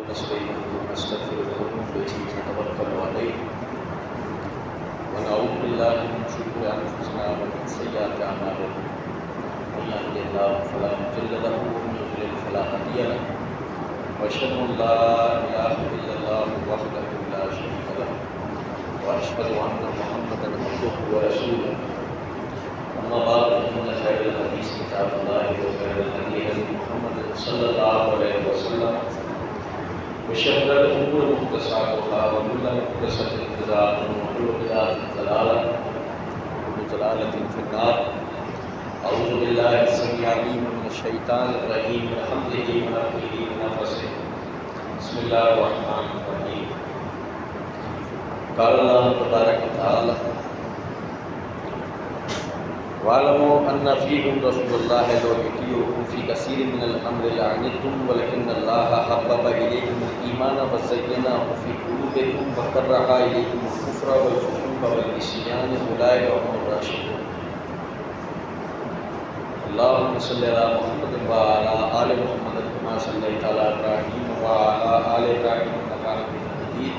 ونستعينه ونستغفره ونتوب إليه ونتوكل عليه ونعوذ بالله من شرور أنفسنا ومن سيئات أعمالنا من يهده الله فلا مضل له ومن يضلل فلا هادي له وأشهد أن لا إله إلا الله وحده لا شريك له وأشهد أن محمدا عبده ورسوله أما بعد فإن خير الحديث كتاب الله وخير الهدي هدي محمد صلى الله عليه وسلم وشر الأمور محدثاتها وكل محدثة بدعة وكل بدعة ضلالة وكل ضلالة في النار. أعوذ بالله السميع العليم من الشيطان الرجيم من حمده ونفخه ونفثه. بسم الله الرحمن الرحيم. قال الله تبارك وتعالى: وَاعْلَمُوا أَنَّ فِيكُمْ رَسُولَ اللَّهِ لَوْ يُطِيعُكُمْ فِي كَثِيرٍ مِنَ الْأَمْرِ لَعَنِتُّمْ وَلَكِنَّ اللَّهَ حَبَّبَ إِلَيْكُمُ الْإِيمَانَ وَزَيَّنَهُ فِي قُلُوبِكُمْ وَكَرَّهَ إِلَيْكُمُ الْكُفْرَ وَالْفُسُوقَ وَالْعِصْيَانَ أُولَٰئِكَ هُمُ الرَّاشِدُونَ. اللهم صل على محمد وعلى آل محمد كما صليت على إبراهيم وعلى آل إبراهيم إنك حميد مجيد.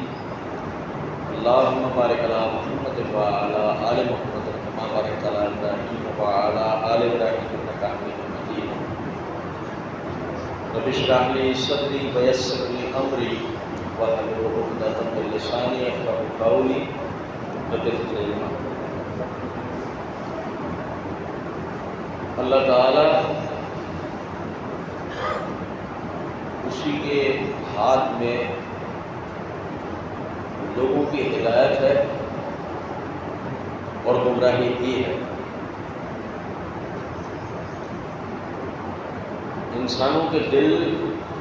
اللهم بارك على محمد وعلى آل محمد كما باركت على إبراهيم وعلى آل إبراهيم إنك حميد مجيد. رب اشرح لي صدري ويسر لي أمري واحلل عقدة من لساني يفقهوا قولي رب زدني علما. اللہ تعالیٰ اسی کے ہاتھ میں لوگوں کی ہدایت ہے اور گمراہی بھی ہے. انسانوں کے دل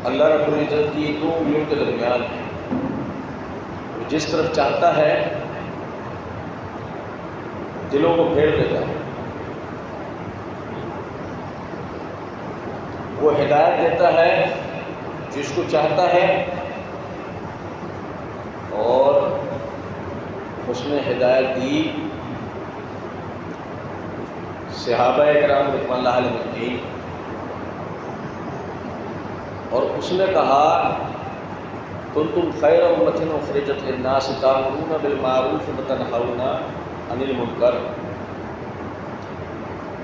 اللہ رب العزت کی دو انگلیوں کے درمیان ہیں. وہ جس طرف چاہتا ہے دلوں کو پھیر دیتا ہے. وہ ہدایت دیتا ہے جس کو چاہتا ہے اور اس نے ہدایت دی صحابہ کرام رضوان اللہ علیہم اجمعین. اور اس نے کہا کنتم خیر امۃ اخرجت للناس تأمرون بالمعروف وتنہون عن المنکر.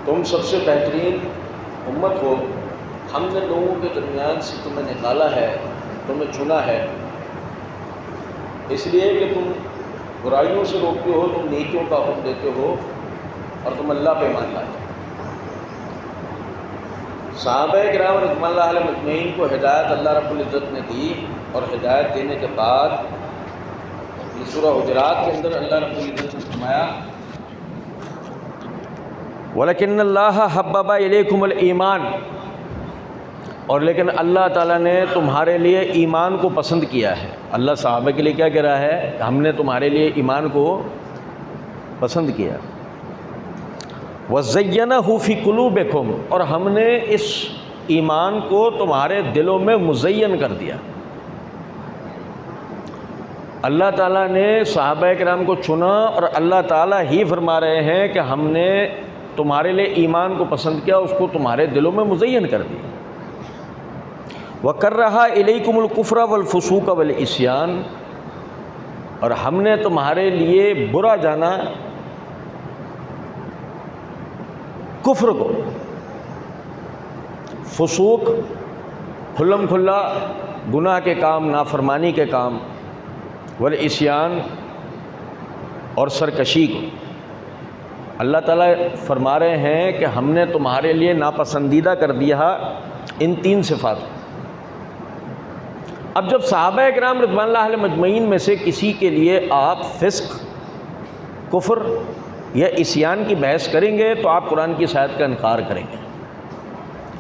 تم سب سے بہترین امت ہو. ہم نے لوگوں کے درمیان سے تمہیں نکالا ہے, تمہیں چنا ہے اس لیے کہ تم برائیوں سے روکتے ہو, تم نیکیوں کا حکم دیتے ہو اور تم اللہ پہ ایمان لاتے ہو. صحابہ کرام رضوان اللہ علیہم اجمعین کو ہدایت اللہ رب العزت نے دی اور ہدایت دینے کے بعد سورہ حجرات کے اندر اللہ رب العزت نے فرمایا وَلَكِنَّ اللَّهَ حَبَّبَ إِلَيْكُمُ الْإِيمَانَ, اور لیکن اللہ تعالیٰ نے تمہارے لیے ایمان کو پسند کیا ہے. اللہ صحابہ کے لیے کیا کہہ رہا ہے کہ ہم نے تمہارے لیے ایمان کو پسند کیا. وَزَيَّنَهُ فِي قُلُوبِكُمْ, اور ہم نے اس ایمان کو تمہارے دلوں میں مزین کر دیا. اللہ تعالیٰ نے صحابہ کرام کو چنا اور اللہ تعالیٰ ہی فرما رہے ہیں کہ ہم نے تمہارے لیے ایمان کو پسند کیا, اس کو تمہارے دلوں میں مزین کر دیا. وَكَرَّهَ إِلَيْكُمُ الْكُفْرَ وَالْفُسُوقَ وَالْعِصْيَانَ, اور ہم نے تمہارے لیے برا جانا کفر کو, فسوق کھلم کھلا گناہ کے کام, نافرمانی کے کام, والعصیان اور سرکشی کو. اللہ تعالیٰ فرما رہے ہیں کہ ہم نے تمہارے لیے ناپسندیدہ کر دیا ان تین صفات. اب جب صحابہ کرام رضوان اللہ علیہم اجمعین میں سے کسی کے لیے آپ فسق, کفر یا عصیان کی بحث کریں گے تو آپ قرآن کی آیت کا انکار کریں گے,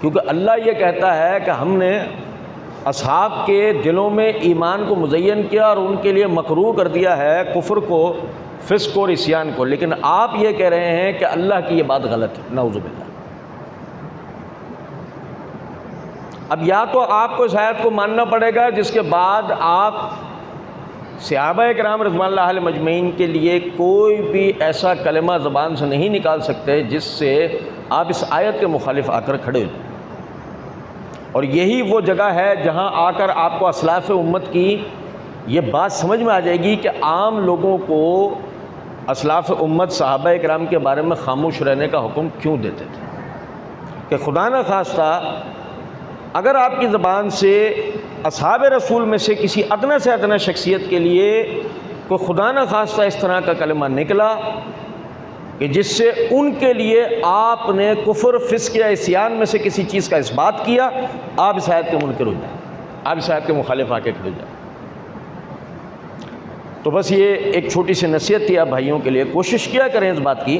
کیونکہ اللہ یہ کہتا ہے کہ ہم نے اصحاب کے دلوں میں ایمان کو مزین کیا اور ان کے لیے مکروہ کر دیا ہے کفر کو, فسق اور عصیان کو, لیکن آپ یہ کہہ رہے ہیں کہ اللہ کی یہ بات غلط ہے. نعوذ باللہ. اب یا تو آپ کو اس آیت کو ماننا پڑے گا جس کے بعد آپ صحابہ کرام رضوان اللہ علیہم اجمعین کے لیے کوئی بھی ایسا کلمہ زبان سے نہیں نکال سکتے جس سے آپ اس آیت کے مخالف آ کر کھڑے ہو. اور یہی وہ جگہ ہے جہاں آ کر آپ کو اسلاف امت کی یہ بات سمجھ میں آ جائے گی کہ عام لوگوں کو اسلاف امت صحابہ کرام کے بارے میں خاموش رہنے کا حکم کیوں دیتے تھے، کہ خدا نہ خواستہ اگر آپ کی زبان سے اصحاب رسول میں سے کسی ادنیٰ سے ادنیٰ شخصیت کے لیے کوئی خدا نہ خواستہ اس طرح کا کلمہ نکلا کہ جس سے ان کے لیے آپ نے کفر، فسق یا عصیان میں سے کسی چیز کا اثبات کیا، آپ اس آیت کے منکر ہو جائیں، آپ اس آیت کے مخالف آ کے کھڑے ہو جائیں۔ تو بس یہ ایک چھوٹی سی نصیحت تھی آپ بھائیوں کے لیے، کوشش کیا کریں اس بات کی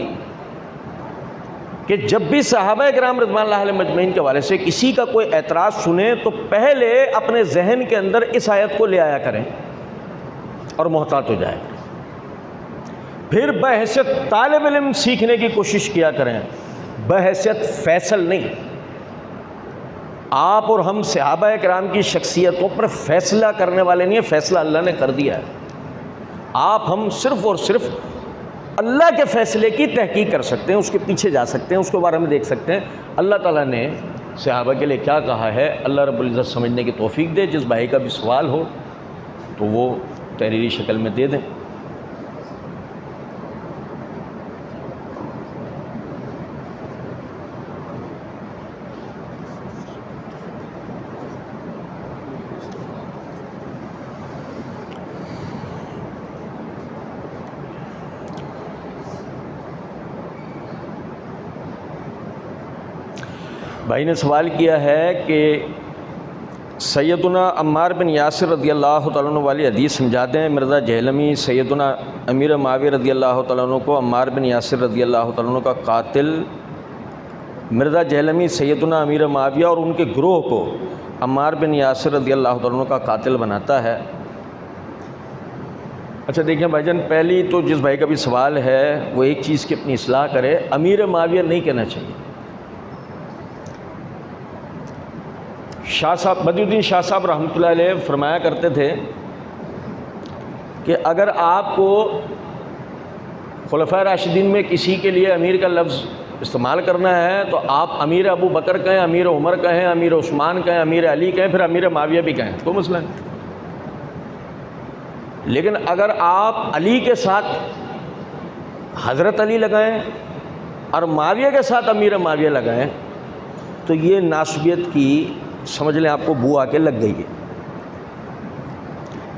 کہ جب بھی صحابہ کرام رضوان اللہ علیہم اجمعین کے حوالے سے کسی کا کوئی اعتراض سنیں تو پہلے اپنے ذہن کے اندر اس آیت کو لے آیا کریں اور محتاط ہو جائیں، پھر بحیثیت طالب علم سیکھنے کی کوشش کیا کریں، بحیثیت فیصل نہیں۔ آپ اور ہم صحابہ کرام کی شخصیتوں پر فیصلہ کرنے والے نہیں ہیں، فیصلہ اللہ نے کر دیا ہے۔ آپ ہم صرف اور صرف اللہ کے فیصلے کی تحقیق کر سکتے ہیں، اس کے پیچھے جا سکتے ہیں، اس کے بارے میں دیکھ سکتے ہیں اللہ تعالیٰ نے صحابہ کے لیے کیا کہا ہے۔ اللہ رب العزت سمجھنے کی توفیق دے۔ جس بھائی کا بھی سوال ہو تو وہ تحریری شکل میں دے دیں۔ بھائی نے سوال کیا ہے کہ سیدنا عمار بن یاسر رضی اللہ تعالیٰ عنہ والی حدیث سمجھاتے ہیں۔ مرزا جہلمی سیدنا امیر معاویہ رضی اللہ تعالیٰ عنہ کو عمار بن یاسر رضی اللہ تعالیٰ عنہ کا قاتل، مرزا جہلمی سیدنا امیر معاویہ اور ان کے گروہ کو عمار بن یاسر رضی اللہ تعالیٰ عنہ کا قاتل بناتا ہے۔ اچھا دیکھیں بھائی جان، پہلی تو جس بھائی کا بھی سوال ہے وہ ایک چیز کی اپنی اصلاح کرے، امیر معاویہ نہیں کہنا چاہیے۔ شاہ صاحب بدی الدین شاہ صاحب رحمۃ اللہ علیہ فرمایا کرتے تھے کہ اگر آپ کو خلفائے راشدین میں کسی کے لیے امیر کا لفظ استعمال کرنا ہے تو آپ امیر ابو بکر کہیں، امیر عمر کہیں، امیر عثمان کہیں، امیر علی کہیں، پھر امیر معاویہ بھی کہیں، کوئی مسئلہ نہیں۔ لیکن اگر آپ علی کے ساتھ حضرت علی لگائیں اور معاویہ کے ساتھ امیر معاویہ لگائیں تو یہ ناسبیت کی سمجھ لیں آپ کو بو آ کے لگ گئی ہے۔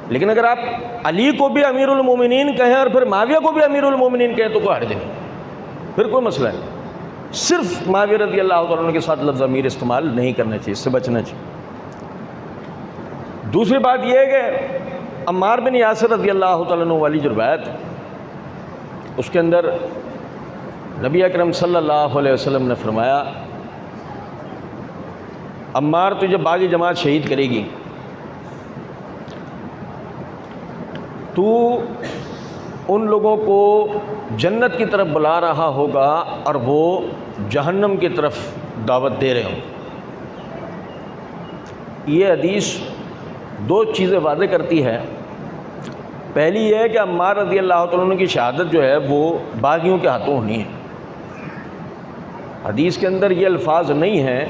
لیکن اگر آپ علی کو بھی امیر المومنین کہیں اور پھر معاویہ کو بھی امیر المومنین کہیں تو کوئی حرج نہیں، پھر کوئی مسئلہ نہیں۔ صرف معاویہ رضی اللہ تعالیٰ عنہ کے ساتھ لفظ امیر استعمال نہیں کرنا چاہیے، اس سے بچنا چاہیے۔ دوسری بات یہ ہے کہ عمار بن یاسر رضی اللہ تعالیٰ عنہ والی جو روایت ہے اس کے اندر نبی اکرم صلی اللہ علیہ وسلم نے فرمایا عمار تجھے باغی جماعت شہید کرے گی، تو ان لوگوں کو جنت کی طرف بلا رہا ہوگا اور وہ جہنم کی طرف دعوت دے رہے ہوں۔ یہ حدیث دو چیزیں واضح کرتی ہے۔ پہلی یہ ہے کہ عمار رضی اللہ تعالیٰ عنہ کی شہادت جو ہے وہ باغیوں کے ہاتھوں ہونی ہے۔ حدیث کے اندر یہ الفاظ نہیں ہیں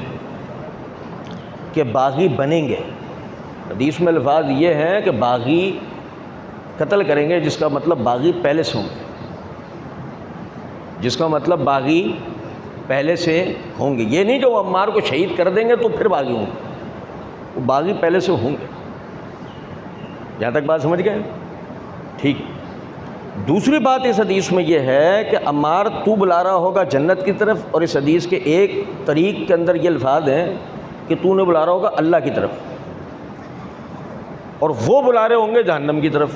کہ باغی بنیں گے، حدیث میں الفاظ یہ ہیں کہ باغی قتل کریں گے، جس کا مطلب باغی پہلے سے ہوں گے، جس کا مطلب باغی پہلے سے ہوں گے۔ یہ نہیں کہ وہ عمار کو شہید کر دیں گے تو پھر باغی ہوں گے، وہ باغی پہلے سے ہوں گے۔ یہاں تک بات سمجھ گئے؟ ٹھیک ہے۔ دوسری بات اس حدیث میں یہ ہے کہ عمار تو بلا رہا ہوگا جنت کی طرف، اور اس حدیث کے ایک طریق کے اندر یہ الفاظ ہیں کہ تو نے بلا رہا ہوگا اللہ کی طرف، اور وہ بلا رہے ہوں گے جہنم کی طرف،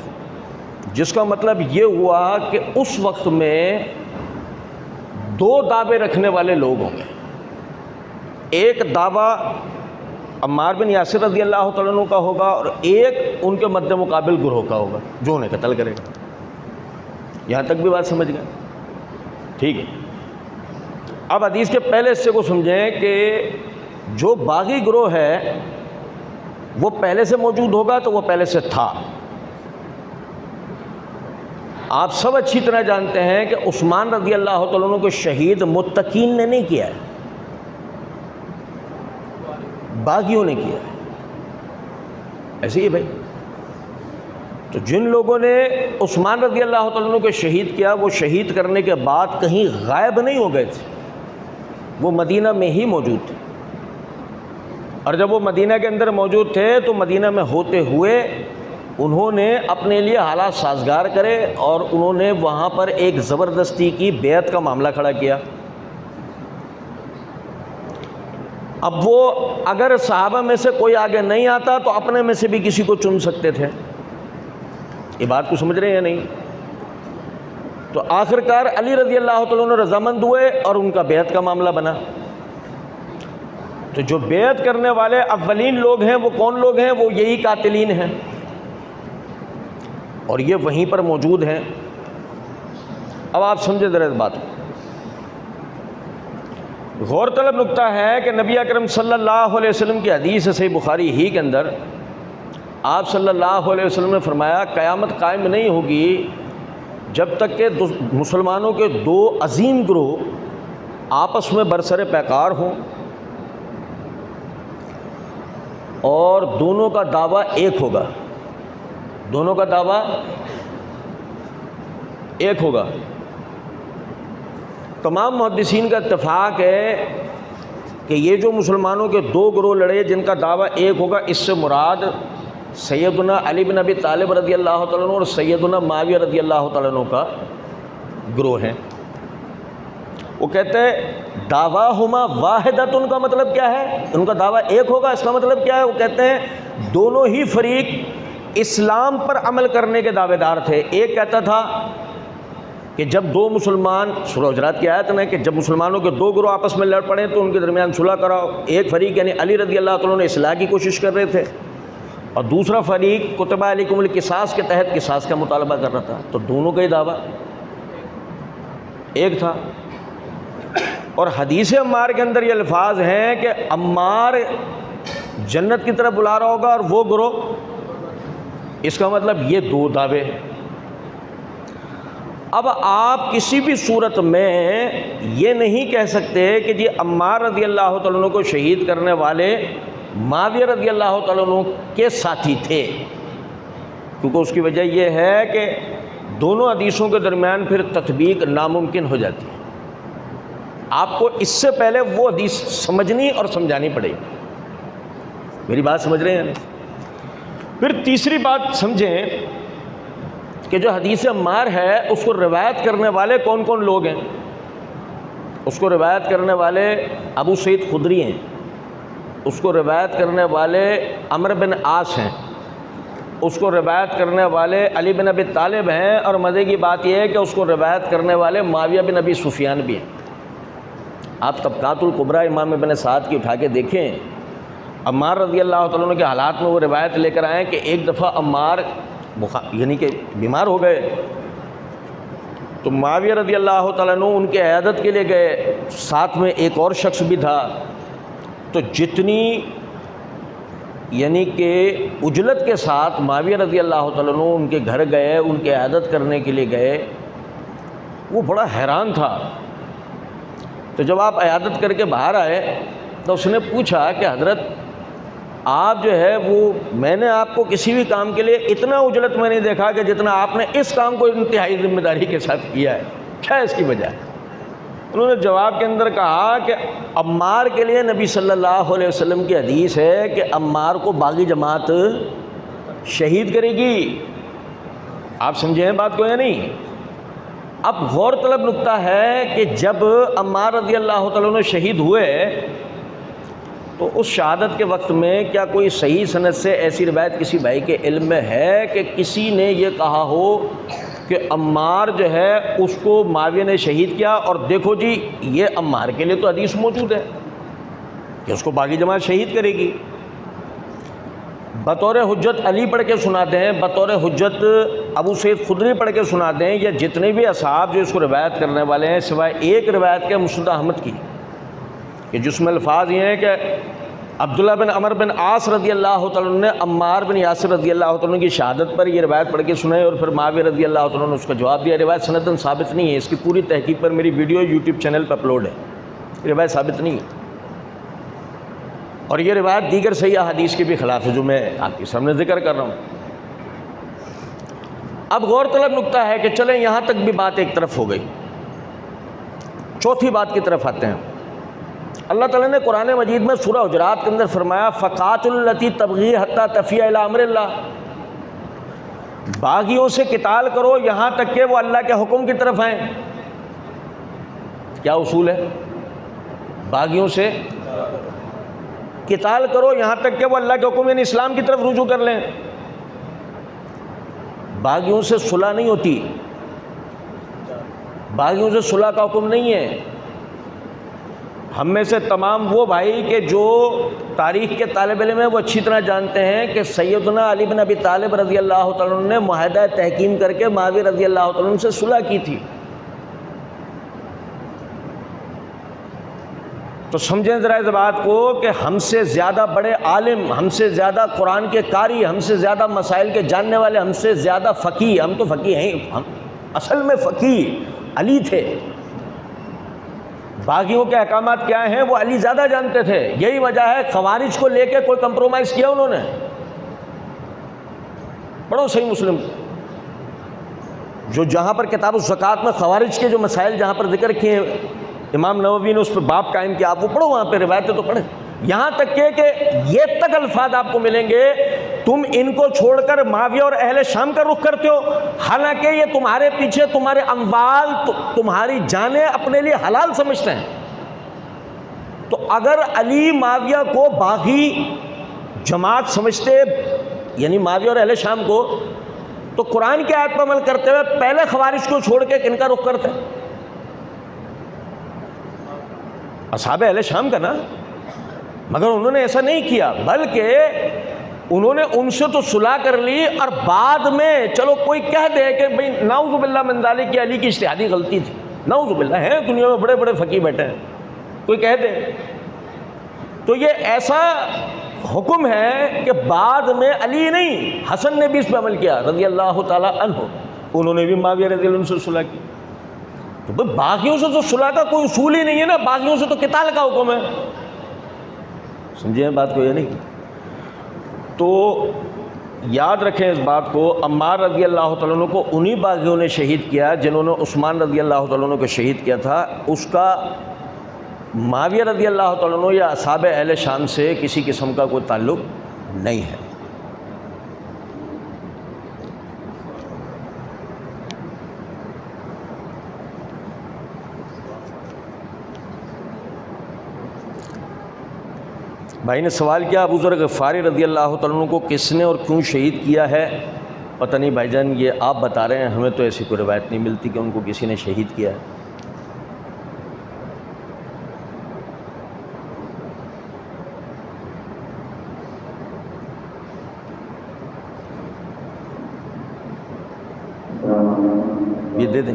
جس کا مطلب یہ ہوا کہ اس وقت میں دو دعوے رکھنے والے لوگ ہوں گے۔ ایک دعویٰ عمار بن یاسر رضی اللہ تعالیٰ عنہ کا ہوگا اور ایک ان کے مد مقابل گروہ کا ہوگا جو انہیں قتل کرے گا۔ یہاں تک بھی بات سمجھ گئے؟ ٹھیک ہے۔ اب حدیث کے پہلے حصے کو سمجھیں کہ جو باغی گروہ ہے وہ پہلے سے موجود ہوگا تو وہ پہلے سے تھا۔ آپ سب اچھی طرح جانتے ہیں کہ عثمان رضی اللہ تعالیٰ عنہ کو شہید متقین نے نہیں کیا ہے، باغیوں نے کیا ہے، ایسے ہی بھائی۔ تو جن لوگوں نے عثمان رضی اللہ تعالیٰ عنہ کو شہید کیا، وہ شہید کرنے کے بعد کہیں غائب نہیں ہو گئے تھے، وہ مدینہ میں ہی موجود تھے، اور جب وہ مدینہ کے اندر موجود تھے تو مدینہ میں ہوتے ہوئے انہوں نے اپنے لیے حالات سازگار کرے، اور انہوں نے وہاں پر ایک زبردستی کی بیعت کا معاملہ کھڑا کیا۔ اب وہ اگر صحابہ میں سے کوئی آگے نہیں آتا تو اپنے میں سے بھی کسی کو چن سکتے تھے، یہ بات کو سمجھ رہے ہیں یا نہیں؟ تو آخرکار علی رضی اللہ تعالیٰ عنہ رضامند ہوئے اور ان کا بیعت کا معاملہ بنا۔ تو جو بیعت کرنے والے اولین لوگ ہیں وہ کون لوگ ہیں؟ وہ یہی قاتلین ہیں، اور یہ وہیں پر موجود ہیں۔ اب آپ سمجھے ذرا اس بات کو۔ غور طلب نکتہ ہے کہ نبی اکرم صلی اللہ علیہ وسلم کی حدیث صحیح بخاری ہی کے اندر آپ صلی اللہ علیہ وسلم نے فرمایا قیامت قائم نہیں ہوگی جب تک کہ مسلمانوں کے دو عظیم گروہ آپس میں برسر پیکار ہوں اور دونوں کا دعویٰ ایک ہوگا، دونوں کا دعویٰ ایک ہوگا۔ تمام محدثین کا اتفاق ہے کہ یہ جو مسلمانوں کے دو گروہ لڑے جن کا دعویٰ ایک ہوگا، اس سے مراد سیدنا علی بن ابی طالب رضی اللہ تعالیٰ عنہ اور سیدنا معاویہ رضی اللہ تعالیٰ عنہ کا گروہ ہیں۔ وہ کہتے ہیں دعواہما واحدۃ، ان کا مطلب کیا ہے؟ ان کا دعویٰ ایک ہوگا، اس کا مطلب کیا ہے؟ وہ کہتے ہیں دونوں ہی فریق اسلام پر عمل کرنے کے دعوے دار تھے۔ ایک کہتا تھا کہ جب دو مسلمان، سورہ حجرات کی آیت ہے کہ جب مسلمانوں کے دو گروہ آپس میں لڑ پڑیں تو ان کے درمیان صلح کراؤ۔ ایک فریق یعنی علی رضی اللہ تعالیٰ نے اصلاح کی کوشش کر رہے تھے، اور دوسرا فریق کتب علیکم القصاص کے تحت قصاص کا مطالبہ کر رہا تھا۔ تو دونوں کا ہی دعویٰ ایک تھا۔ اور حدیث عمار کے اندر یہ الفاظ ہیں کہ عمار جنت کی طرف بلا رہا ہوگا اور وہ گروہ، اس کا مطلب یہ دو دعوے۔ اب آپ کسی بھی صورت میں یہ نہیں کہہ سکتے کہ جی عمار رضی اللہ تعالیٰ عنہ کو شہید کرنے والے معاویہ رضی اللہ تعالیٰ عنہ کے ساتھی تھے، کیونکہ اس کی وجہ یہ ہے کہ دونوں حدیثوں کے درمیان پھر تطبیق ناممکن ہو جاتی ہے۔ آپ کو اس سے پہلے وہ حدیث سمجھنی اور سمجھانی پڑے گی۔ میری بات سمجھ رہے ہیں؟ پھر تیسری بات سمجھیں کہ جو حدیث عمار ہے اس کو روایت کرنے والے کون کون لوگ ہیں۔ اس کو روایت کرنے والے ابو سعید خدری ہیں، اس کو روایت کرنے والے عمرو بن عاص ہیں، اس کو روایت کرنے والے علی بن ابی طالب ہیں، اور مزے کی بات یہ ہے کہ اس کو روایت کرنے والے معاویہ بن ابی سفیان بھی ہیں۔ آپ طبقات الکبریٰ امام ابن سعد کی اٹھا کے دیکھیں، عمار رضی اللہ تعالیٰ عنہ کے حالات میں وہ روایت لے کر آئیں کہ ایک دفعہ عمار یعنی کہ بیمار ہو گئے، تو معاویہ رضی اللہ تعالیٰ عنہ ان کے عیادت کے لیے گئے، ساتھ میں ایک اور شخص بھی تھا۔ تو جتنی یعنی کہ عجلت کے ساتھ معاویہ رضی اللہ تعالیٰ عنہ ان کے گھر گئے، ان کے عیادت کرنے کے لیے گئے، وہ بڑا حیران تھا۔ تو جب آپ عیادت کر کے باہر آئے تو اس نے پوچھا کہ حضرت آپ جو ہے وہ میں نے آپ کو کسی بھی کام کے لیے اتنا عجلت میں نہیں دیکھا کہ جتنا آپ نے اس کام کو انتہائی ذمہ داری کے ساتھ کیا ہے، کیا ہے اس کی وجہ؟ انہوں نے جواب کے اندر کہا کہ عمار کے لیے نبی صلی اللہ علیہ وسلم کی حدیث ہے کہ عمار کو باغی جماعت شہید کرے گی۔ آپ سمجھے ہیں بات کو یا نہیں؟ اب غور طلب نکتہ ہے کہ جب عمار رضی اللہ تعالیٰ عنہ شہید ہوئے تو اس شہادت کے وقت میں کیا کوئی صحیح سند سے ایسی روایت کسی بھائی کے علم میں ہے کہ کسی نے یہ کہا ہو کہ عمار جو ہے اس کو معاویہ نے شہید کیا، اور دیکھو جی یہ عمار کے لیے تو حدیث موجود ہے کہ اس کو باغی جماعت شہید کرے گی؟ بطور حجت علی پڑھ کے سناتے ہیں، بطور حجت ابو سعید خدری پڑھ کے سناتے ہیں، یا جتنے بھی اصحاب جو اس کو روایت کرنے والے ہیں سوائے ایک روایت کے مسند احمد کی، کہ جس میں الفاظ یہ ہیں کہ عبداللہ بن عمر بن عاص رضی اللہ تعالیٰ عنہ نے عمار بن یاسر رضی اللہ تعالیٰ عنہ کی شہادت پر یہ روایت پڑھ کے سنائی، اور پھر معاویہ رضی اللہ تعالیٰ عنہ نے اس کا جواب دیا۔ روایت سندن ثابت نہیں ہے، اس کی پوری تحقیق پر میری ویڈیو یوٹیوب چینل پر اپلوڈ ہے، روایت ثابت نہیں ہے۔ اور یہ روایت دیگر صحیح احادیث کے بھی خلاف ہے جو میں آپ کے سامنے ذکر کر رہا ہوں۔ اب غور طلب نکتہ ہے کہ چلیں یہاں تک بھی بات ایک طرف ہو گئی، چوتھی بات کی طرف آتے ہیں۔ اللہ تعالیٰ نے قرآن مجید میں سورہ حجرات کے اندر فرمایا فَقَاتِلُوا الَّتِي تَبْغِي حَتَّى تَفِيَ إِلَىٰ أَمْرِ اللَّهِ، باغیوں سے قتال کرو یہاں تک کہ وہ اللہ کے حکم کی طرف آئیں۔ کیا اصول ہے؟ باغیوں سے قتال کرو یہاں تک کہ وہ اللہ کے حکم یعنی اسلام کی طرف رجوع کر لیں۔ باغیوں سے صلح نہیں ہوتی، باغیوں سے صلح کا حکم نہیں ہے۔ ہم میں سے تمام وہ بھائی کہ جو تاریخ کے طالب علم ہیں وہ اچھی طرح جانتے ہیں کہ سیدنا علی بن ابی طالب رضی اللہ تعالیٰ عنہ نے معاہدہ تحکیم کر کے معاویہ رضی اللہ تعالیٰ عنہ سے صلح کی تھی۔ تو سمجھیں ذرا اس بات کو کہ ہم سے زیادہ بڑے عالم، ہم سے زیادہ قرآن کے قاری، ہم سے زیادہ مسائل کے جاننے والے، ہم سے زیادہ فقیہ، ہم تو فقیہ ہیں، ہم اصل میں فقیہ علی تھے۔ باغیوں کے احکامات کیا ہیں وہ علی زیادہ جانتے تھے۔ یہی وجہ ہے خوارج کو لے کے کوئی کمپرومائز کیا انہوں نے؟ پڑھو صحیح مسلم، جو جہاں پر کتاب الزکوٰۃ میں خوارج کے جو مسائل جہاں پر ذکر کیے امام نووی نے اس پہ باب قائم کیا، آپ وہ پڑھو، وہاں پہ روایتیں تو پڑھیں۔ یہاں تک کہ یہ تک الفاظ آپ کو ملیں گے تم ان کو چھوڑ کر معاویہ اور اہل شام کا رخ کرتے ہو، حالانکہ یہ تمہارے پیچھے تمہارے اموال، تمہاری جانیں اپنے لیے حلال سمجھتے ہیں۔ تو اگر علی معاویہ کو باغی جماعت سمجھتے، یعنی معاویہ اور اہل شام کو، تو قرآن کی آیت پر عمل کرتے ہوئے پہلے خوارج کو چھوڑ کے کن کا رخ کرتے؟ اصحاب اہل شام کا نا۔ مگر انہوں نے ایسا نہیں کیا، بلکہ انہوں نے ان سے تو صلح کر لی، اور بعد میں چلو کوئی کہہ دے کہ بھئی نعوذ باللہ من ذالک، علی کی اجتہادی غلطی تھی، نعوذ باللہ، ہیں دنیا میں بڑے بڑے فقیہ بیٹھے ہیں، کوئی کہہ دے تو یہ ایسا حکم ہے کہ بعد میں علی نہیں حسن نے بھی اس پہ عمل کیا رضی اللہ تعالیٰ عنہ، انہوں نے بھی معاویہ رضی اللہ عنہ سے صلح کی۔ تو بھئی باغیوں سے تو صلح کا کوئی اصول ہی نہیں ہے نا، باغیوں سے تو قتال کا حکم ہے۔ سمجھیں بات کو؟ یہ نہیں تو یاد رکھیں اس بات کو، عمار رضی اللہ تعالیٰ عنہ کو انہی باغیوں نے شہید کیا جنہوں نے عثمان رضی اللہ تعالیٰ عنہ کو شہید کیا تھا، اس کا معاویہ رضی اللہ تعالیٰ عنہ یا اصحاب اہل شام سے کسی قسم کا کوئی تعلق نہیں ہے۔ بھائی نے سوال کیا ابو ذر غفاری رضی اللہ تعالیٰ عنہ کو کس نے اور کیوں شہید کیا ہے؟ پتہ نہیں بھائی جان، یہ آپ بتا رہے ہیں، ہمیں تو ایسی کوئی روایت نہیں ملتی کہ ان کو کسی نے شہید کیا ہے۔ یہ دے دیں۔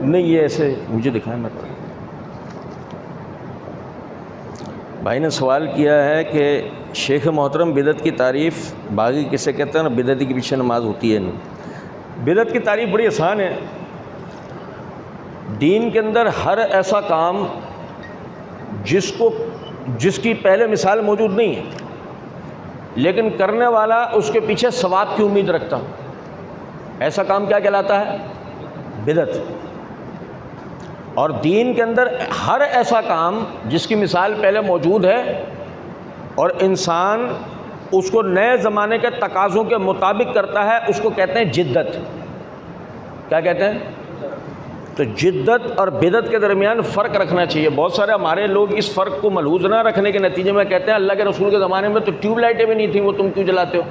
نہیں یہ ایسے مجھے دکھائیں، میں بھائی نے سوال کیا ہے کہ شیخ محترم بدعت کی تعریف باغی کسے کہتے ہیں اور بدعتی کے پیچھے نماز ہوتی ہے نہیں؟ بدعت کی تعریف بڑی آسان ہے۔ دین کے اندر ہر ایسا کام جس کی پہلے مثال موجود نہیں ہے لیکن کرنے والا اس کے پیچھے ثواب کی امید رکھتا ہوں، ایسا کام کیا کہلاتا ہے؟ بدعت۔ اور دین کے اندر ہر ایسا کام جس کی مثال پہلے موجود ہے اور انسان اس کو نئے زمانے کے تقاضوں کے مطابق کرتا ہے، اس کو کہتے ہیں جدت۔ کیا کہتے ہیں؟ تو جدت اور بدعت کے درمیان فرق رکھنا چاہیے۔ بہت سارے ہمارے لوگ اس فرق کو ملحوظ نہ رکھنے کے نتیجے میں کہتے ہیں اللہ کے رسول کے زمانے میں تو ٹیوب لائٹیں بھی نہیں تھیں، وہ تم کیوں جلاتے ہو؟